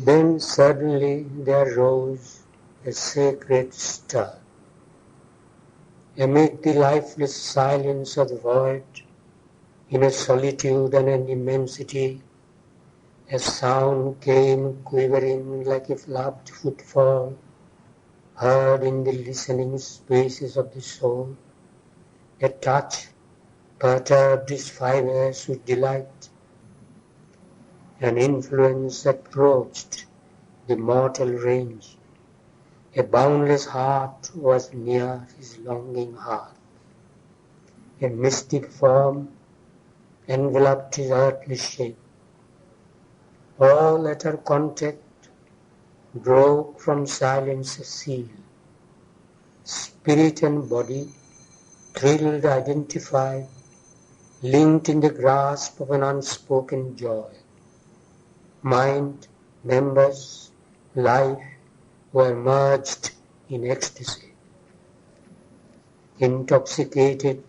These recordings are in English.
Then suddenly there rose a sacred stir. Amid the lifeless silence of the void, in a solitude and an immensity, a sound came quivering like a loved footfall, heard in the listening spaces of the soul. A touch perturbed his fibers with delight. An influence approached the mortal range. A boundless heart was near his longing heart. A mystic form enveloped his earthly shape. All at her contact broke from silence a seal. Spirit and body, thrilled, identified, linked in the grasp of an unspoken joy. Mind, members, life were merged in ecstasy. Intoxicated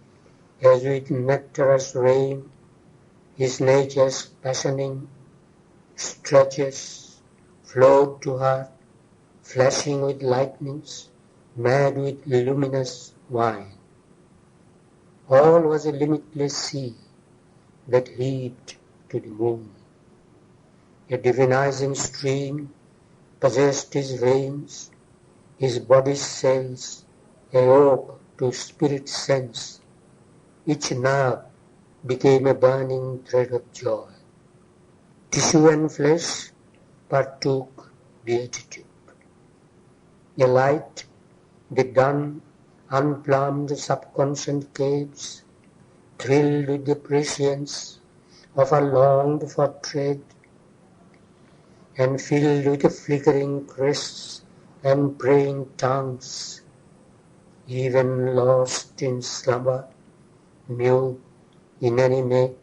as with nectarous rain, his nature's passioning stretches flowed to her, flashing with lightnings, mad with luminous wine. All was a limitless sea that heaved to the moon. A divinizing stream possessed his veins, his body's cells, awoke to spirit sense. Each nerve became a burning thread of joy. Tissue and flesh partook beatitude. A light, the dun, unplumbed subconscious caves, thrilled with the prescience of a longed for tread, and filled with the flickering crests and praying tongues, even lost in slumber, mute, inanimate,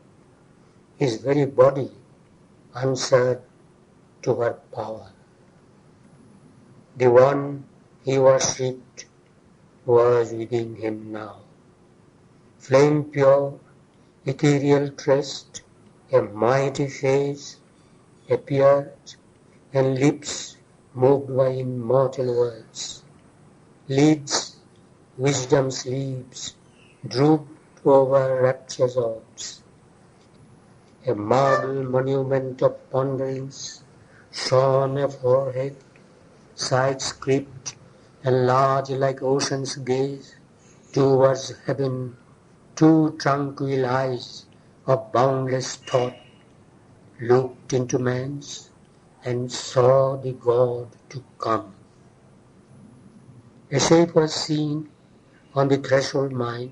his very body answered to her power. The one he worshipped was within him now. Flame pure, ethereal tressed, a mighty face appeared, and lips moved by immortal words. Lids, wisdom's leaves, drooped over rapture's orbs. A marble monument of ponderings shone a forehead, sides cribbed and large like ocean's gaze towards heaven. Two tranquil eyes of boundless thought looked into man's and saw the God to come. A shape was seen on the threshold mind,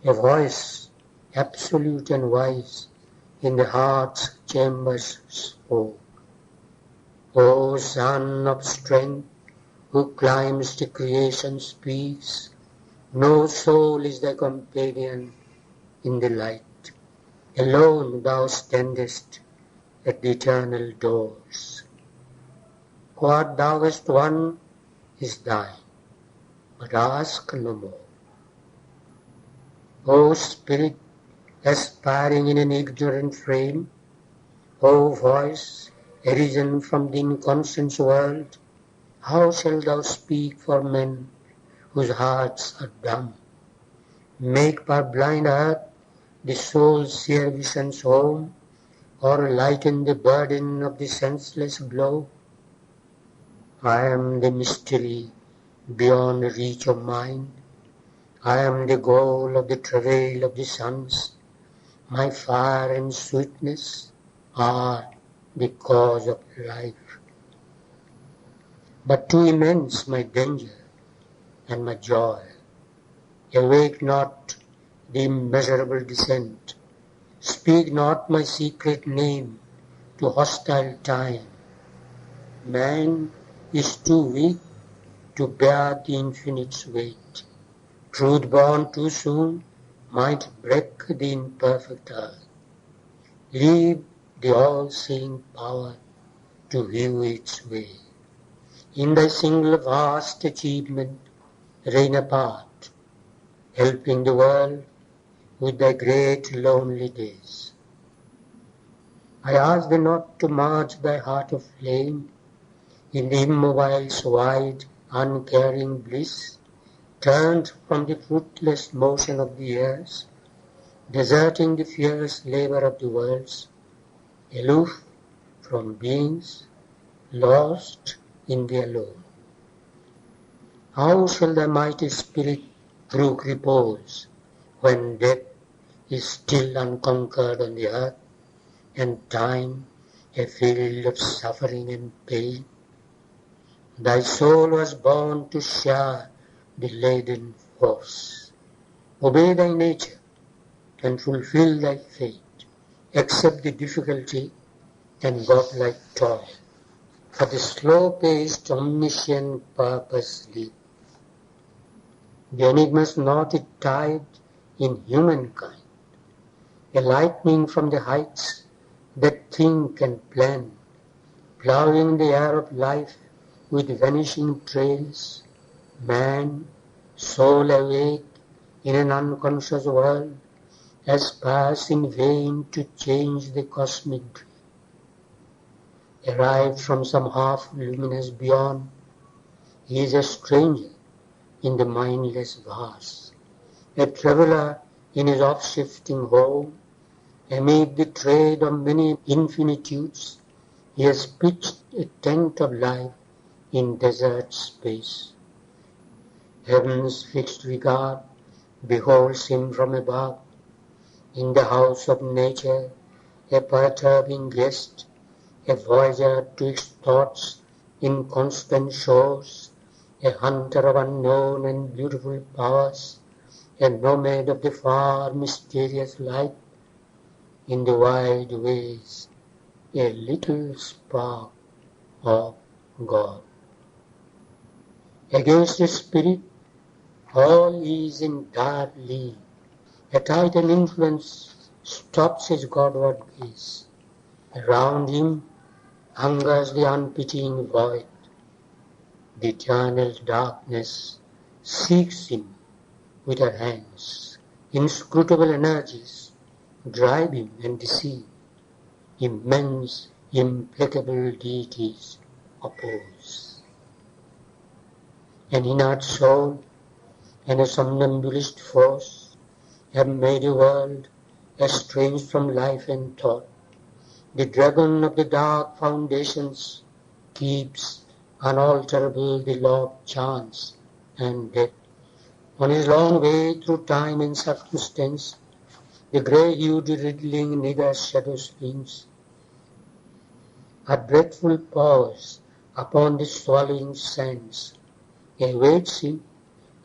a voice absolute and wise in the heart's chambers spoke. O Son of strength, who climbs the creation's peaks, no soul is thy companion in the light. Alone thou standest at the eternal doors. What thou hast won is thine, but ask no more. O Spirit, aspiring in an ignorant frame, O voice, arisen from the inconscious world, how shalt thou speak for men whose hearts are dumb? Make blind earth the soul's seer vision's home, or lighten the burden of the senseless glow? I am the mystery beyond the reach of mind. I am the goal of the travail of the suns. My fire and sweetness are the cause of life. But too immense my danger and my joy. Awake not the immeasurable descent. Speak not my secret name to hostile time. Man is too weak to bear the infinite's weight. Truth born too soon might break the imperfect earth. Leave the all-seeing power to view its way. In thy single vast achievement, reign apart, helping the world with thy great lonely days. I ask thee not to merge thy heart of flame in the immobile's wide, uncaring bliss, turned from the fruitless motion of the years, deserting the fierce labour of the worlds, aloof from beings, lost in the alone. How shall thy mighty spirit brook repose when death is still unconquered on the earth, and time a field of suffering and pain? Thy soul was born to share the laden force. Obey thy nature and fulfill thy fate. Accept the difficulty and godlike toil. For the slow-paced, omniscient purpose lead. The enigma's knotted tide in humankind, a lightning from the heights that think and plan, ploughing the air of life with vanishing trails, man, soul awake in an unconscious world, aspires in vain to change the cosmic dream. Arrived from some half-luminous beyond, he is a stranger in the mindless vast, a traveller in his oft-shifting home. Amid the trade of many infinitudes, he has pitched a tent of life in desert space. Heaven's fixed regard beholds him from above, in the house of nature, a perturbing guest, a voyager to its thoughts in constant shores, a hunter of unknown and beautiful powers, a nomad of the far mysterious light, in the wide ways, a little spark of God. Against the spirit, all is in dark league. A tidal influence stops his Godward gaze. Around him hungers the unpitying void. The eternal darkness seeks him with her hands. Inscrutable energies drive him and deceive. Immense, implacable deities oppose. An inert soul and a somnambulist force have made a world estranged from life and thought. The dragon of the dark foundations keeps unalterable the law of chance and death. On his long way through time and circumstance, the grey-hued riddling nigger's shadow slings. A dreadful pause upon the swallowing sands awaits him,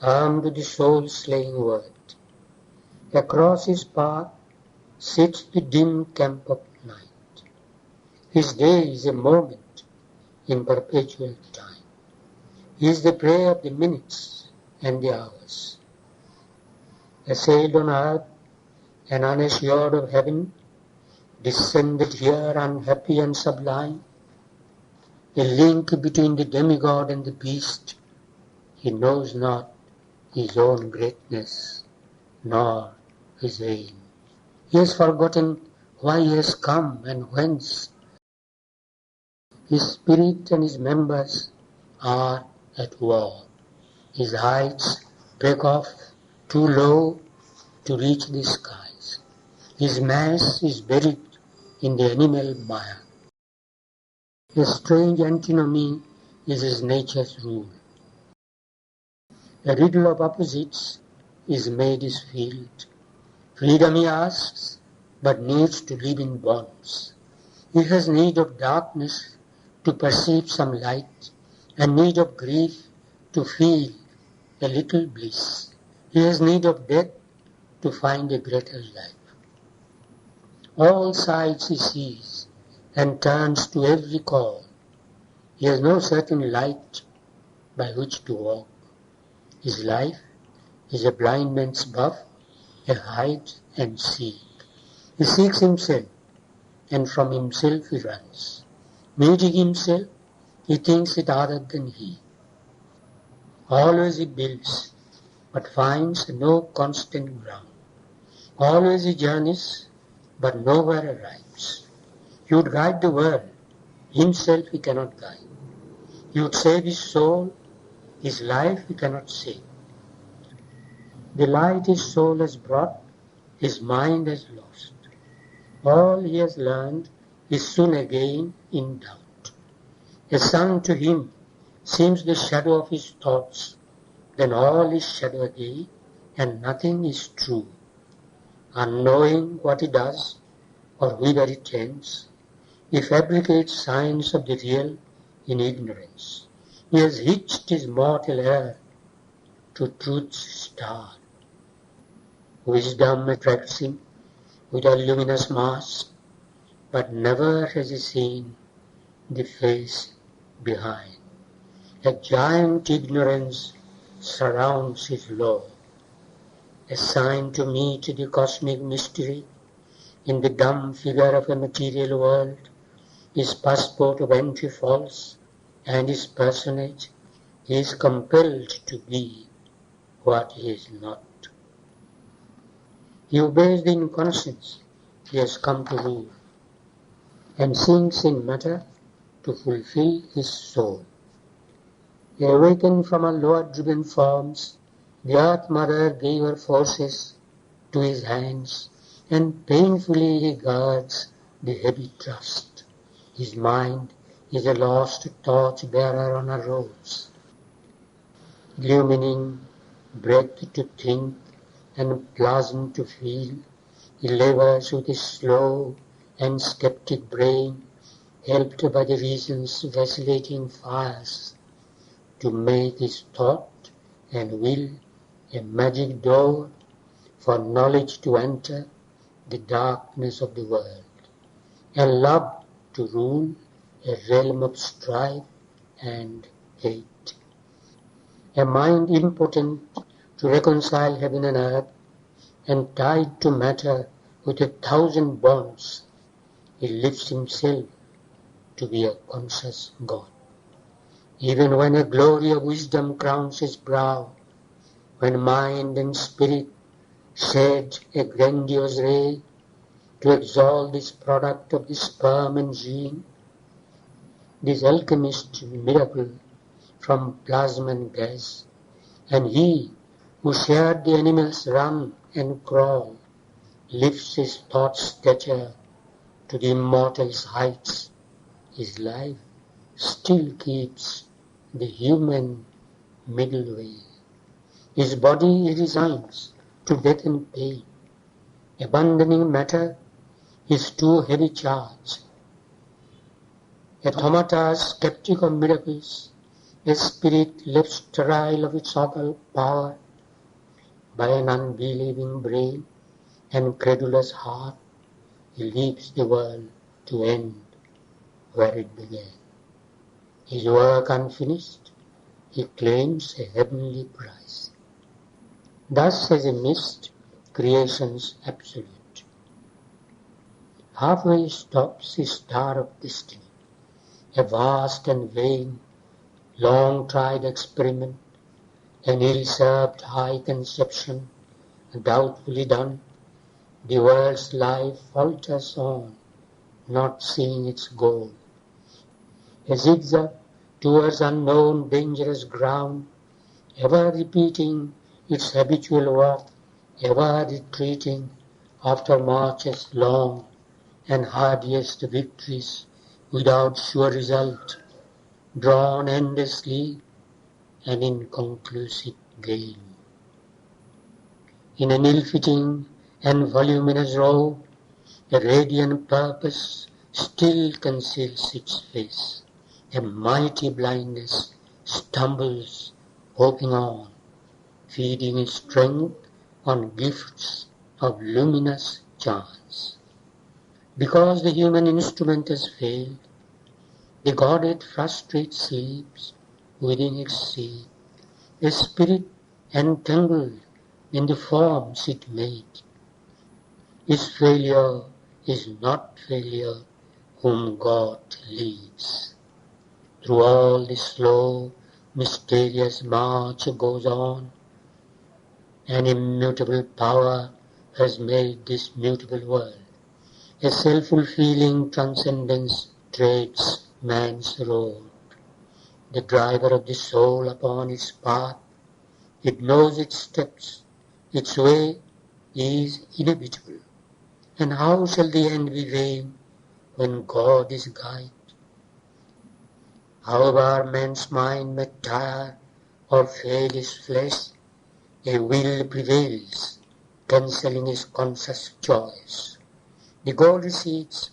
armed with the soul-slaying word. Across his path sits the dim camp of night. His day is a moment in perpetual time. He is the prey of the minutes and the hours. Assailed on earth and unassured of heaven, descended here unhappy and sublime, a link between the demigod and the beast, he knows not his own greatness, nor his aim. He has forgotten why he has come and whence. His spirit and his members are at war. His heights break off too low to reach the skies. His mass is buried in the animal mire. A strange antinomy is his nature's rule. A riddle of opposites is made his field. Freedom he asks, but needs to live in bonds. He has need of darkness to perceive some light, and need of grief to feel a little bliss. He has need of death to find a greater life. All sides he sees and turns to every call. He has no certain light by which to walk. His life is a blind man's buff, a hide and seek. He seeks himself, and from himself he runs. Meeting himself, he thinks it other than he. Always he builds, but finds no constant ground. Always he journeys, but nowhere arrives. He would guide the world. Himself he cannot guide. He would save his soul. His life he cannot save. The light his soul has brought, his mind has lost. All he has learned is soon again in doubt. A sun to him seems the shadow of his thoughts, then all is shadow again, and nothing is true. Unknowing what he does, or whither he tends, he fabricates signs of the real in ignorance. He has hitched his mortal error to truth's star. Wisdom attracts him with a luminous mask, but never has he seen the face behind. A giant ignorance surrounds his law, a sign to meet the cosmic mystery in the dumb figure of a material world, his passport of entry false, and his personage, he is compelled to be what he is not. He obeys the inconscience he has come to rule, and sinks in matter to fulfill his soul. Awakened from her lower-driven forms, the Earth Mother gave her forces to his hands, and painfully he guards the heavy trust. His mind is a lost torch-bearer on her roads, illumining breath to think and plasm to feel. He labors with his slow and skeptic brain, helped by the reason's vacillating fires, to make his thought and will a magic door for knowledge to enter the darkness of the world, and love to rule a realm of strife and hate. A mind impotent to reconcile heaven and earth, and tied to matter with 1,000 bonds, he lifts himself to be a conscious God. Even when a glory of wisdom crowns his brow, when mind and spirit shed a grandiose ray to exalt this product of the sperm and gene, this alchemist miracle from plasma and gas, and he who shared the animals' run and crawl, lifts his thought stature to the immortal's heights. His life still keeps the human middle way. His body he resigns to death and pain, abandoning matter his too heavy charge. Automata skeptic of miracles, a spirit left sterile of its occult power by an unbelieving brain and credulous heart, he leaves the world to end where it began. His work unfinished, he claims a heavenly prize. Thus has he missed creation's absolute. Halfway stops his star of destiny, a vast and vain, long-tried experiment, an ill-served high conception, doubtfully done. The world's life falters on, not seeing its goal. A zigzag towards unknown dangerous ground, ever repeating its habitual walk, ever retreating after marches long and hardiest victories without sure result, drawn endlessly and inconclusive gain. In an ill-fitting and voluminous robe, a radiant purpose still conceals its face. A mighty blindness stumbles, hoping on, feeding its strength on gifts of luminous chance. Because the human instrument has failed, the Godhead frustrate sleeps within its seed, a spirit entangled in the forms it made. His failure is not failure whom God leads. Through all the slow, mysterious march goes on, an immutable power has made this mutable world. A self-fulfilling transcendence treads man's road. The driver of the soul upon its path, it knows its steps, its way is inevitable. And how shall the end be vain when God is guide? However man's mind may tire or fail his flesh, a will prevails, cancelling his conscious joys. The goal recedes,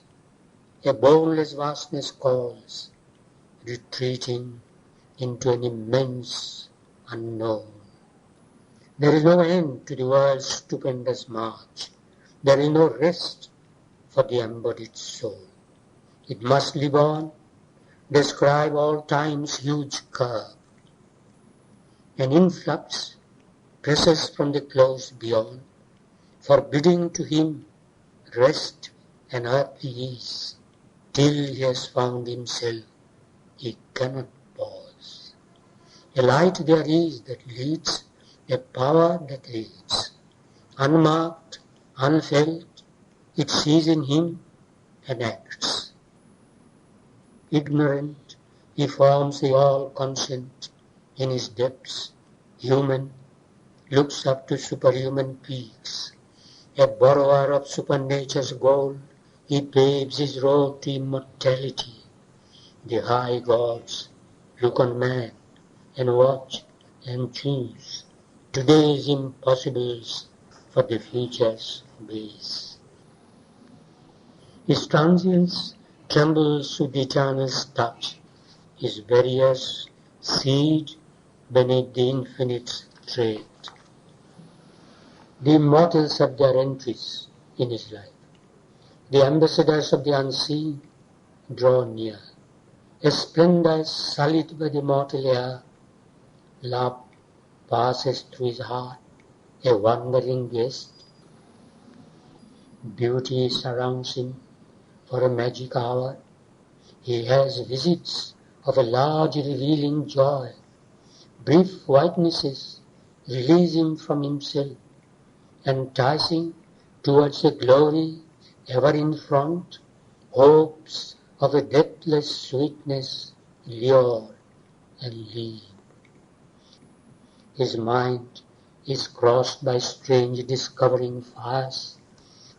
a boundless vastness calls, retreating into an immense unknown. There is no end to the world's stupendous march. There is no rest for the embodied soul. It must live on, describe all time's huge curve. An influx presses from the close beyond, forbidding to him rest and earthly ease. Till he has found himself, he cannot pause. A light there is that leads, a power that leads. Unmarked, unfelt, it sees in him and acts. Ignorant, he forms the all-conscient in his depths. Human, looks up to superhuman peaks. A borrower of supernature's gold, he paves his road to immortality. The high gods look on man and watch and choose today's impossibles for the future's bliss. His transience trembles with the eternal's touch, his barriers seed beneath the infinite's tread. The immortals have their entries in his life. The ambassadors of the unseen draw near. A splendor sullied by the mortal air, love passes through his heart, a wandering guest. Beauty surrounds him for a magic hour. He has visits of a large revealing joy. Brief whitenesses release him from himself, enticing towards a glory ever in front. Hopes of a deathless sweetness lure and lead. His mind is crossed by strange discovering fires.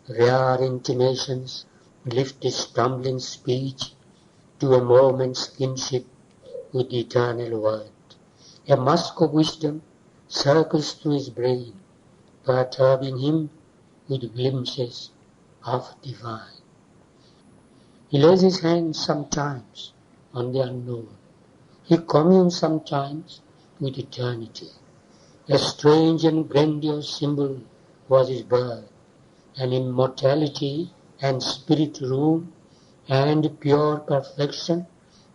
Rare intimations lift his stumbling speech to a moment's kinship with the eternal word. A musk of wisdom circles through his brain, perturbing him with glimpses of divine. He lays his hands sometimes on the unknown. He communes sometimes with eternity. A strange and grandiose symbol was his birth, and immortality and spirit room and pure perfection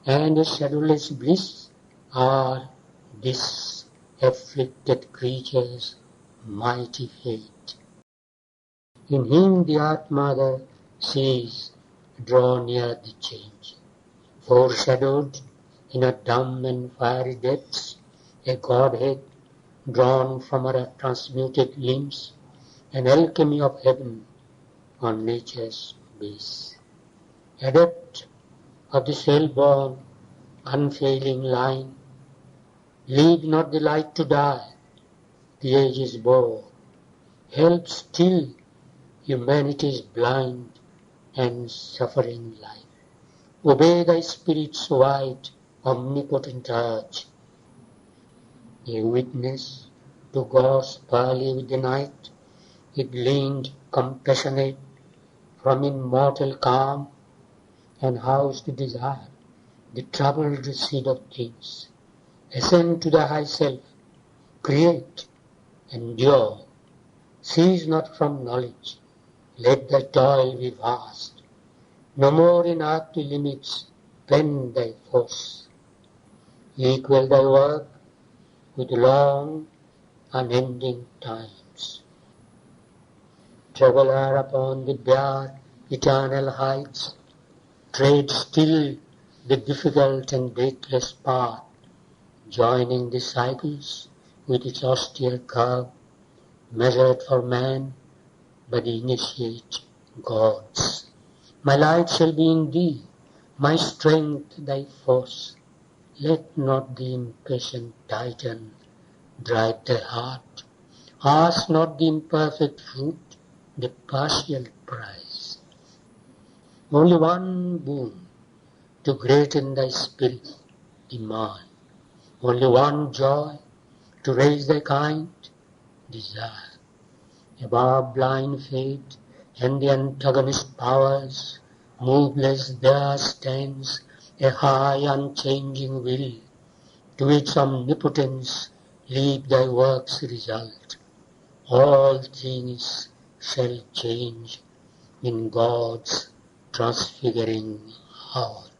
and a shadowless bliss are this afflicted creature's mighty fate. In him the Earth Mother sees draw near the change. Foreshadowed in her dumb and fiery depths, a Godhead drawn from her transmuted limbs, an alchemy of heaven on nature's base. Adept of the cell-born, unfailing line, leave not the light to die, the age is born. Help still humanity's blind and suffering life. Obey thy spirit's wide, omnipotent urge. A witness to God's parley with the night, it gleaned compassionate from immortal calm, and housed desire, the troubled seed of things. Ascend to the high self, create, endure, cease not from knowledge, let thy toil be vast. No more in earthly limits bend thy force. Equal thy work with long, unending times. Traveler upon the bare, eternal heights, tread still the difficult and breathless path, joining the cycles with its austere curve, measured for man by the initiate gods. My light shall be in thee, my strength thy force. Let not the impatient Titan drive thy heart. Ask not the imperfect fruit, the partial prize. Only one boon to greaten thy spirit demand. Only one joy to raise thy kind desire. Above blind fate and the antagonist powers, moveless there stands a high unchanging will, to its omnipotence leave thy works result. All things shall change in God's transfiguring hour.